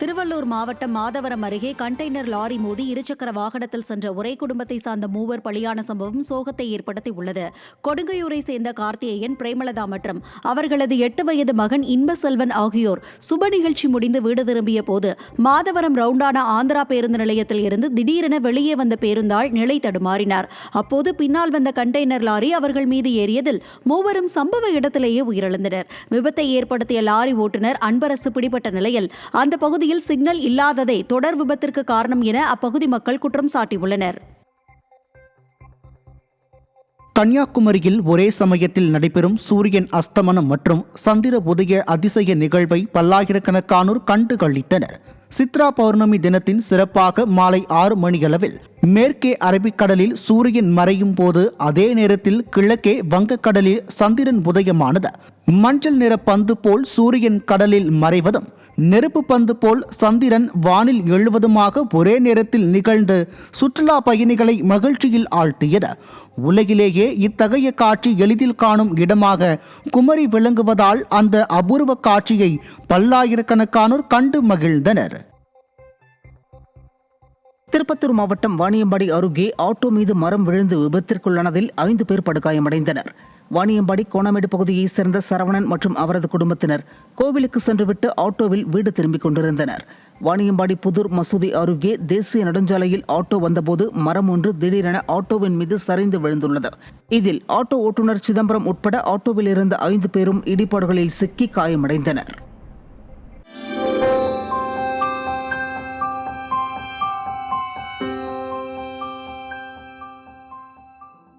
திருவள்ளூர் மாவட்டம் மாதவரம் அருகே container lorry மோதி இருசக்கர வாகனத்தில் சென்ற ஒரே குடும்பத்தை சார்ந்த மூவர் பலியான சம்பவம் சோகத்தை ஏற்படுத்தியுள்ளது. கொடுங்கையூரை சேர்ந்த கார்த்திகேயன், பிரேமலதா மற்றும் அவர்களது 8 வயது மகன் இன்பசெல்வன் ஆகியோர் சுப நிகழ்ச்சி முடிந்து வீடு திரும்பிய போது மாதவரம் ரவுண்டானா ஆந்திரா பேருந்து நிலையத்தில் இருந்து திடீரென வெளியே வந்த பேருந்தால் நிலை தடுமாறினார். அப்போது பின்னால் வந்த கண்டெய்னர் லாரி அவர்கள் மீது ஏறியதில் மூவரும் சம்பவ இடத்திலேயே உயிரிழந்தனர். விபத்தை ஏற்படுத்திய லாரி ஓட்டுநர் அன்பரசு பிடிபட்ட நிலையில் அந்த பகுதியில் சிக்னல் இல்லாததே தொடர் விபத்திற்கு காரணம் என அப்பகுதி மக்கள் குற்றம் சாட்டியுள்ளனர். கன்னியாகுமரியில் ஒரே சமயத்தில் நடைபெறும் சூரியன் அஸ்தமனம் மற்றும் சந்திர உதய அதிசய நிகழ்வை பல்லாயிரக்கணக்கானோர் கண்டு களித்தனர். சித்ரா பௌர்ணமி தினத்தின் சிறப்பாக மாலை 6 மணியளவில் மேற்கே அரபிக்கடலில் சூரியன் மறையும் போது அதே நேரத்தில் கிழக்கே வங்கக்கடலில் சந்திரன் உதயமானது. மஞ்சள் நிற பந்து போல் சூரியன் கடலில் மறைவதும் நெருப்பு பந்து போல் சந்திரன் வானில் எழுவதுமாக ஒரே நேரத்தில் நிகழ்ந்து சுற்றுலா பயணிகளை மகிழ்ச்சியில் ஆழ்த்தியது. உலகிலேயே இத்தகைய காட்சி எளிதில் காணும் இடமாக குமரி விளங்குவதால் அந்த அபூர்வ காட்சியை பல்லாயிரக்கணக்கானோர் கண்டு மகிழ்ந்தனர். திருப்பத்தூர் மாவட்டம் வாணியம்பாடி அருகே ஆட்டோ மீது மரம் விழுந்து விபத்திற்குள்ளானதில் 5 பேர் படுகாயமடைந்தனர். வாணியம்பாடி கோணமேடு பகுதியைச் சேர்ந்த சரவணன் மற்றும் அவரது குடும்பத்தினர் கோவிலுக்கு சென்றுவிட்டு ஆட்டோவில் வீடு திரும்பிக் கொண்டிருந்தனர். வாணியம்பாடி புதூர் மசூதி அருகே தேசிய நெடுஞ்சாலையில் ஆட்டோ வந்தபோது மரம் ஒன்று திடீரென ஆட்டோவின் மீது சரிந்து விழுந்துள்ளது. இதில் ஆட்டோ ஓட்டுநர் சிதம்பரம் உட்பட ஆட்டோவில் இருந்த 5 பேரும் இடிபாடுகளில் சிக்கி காயமடைந்தனர்.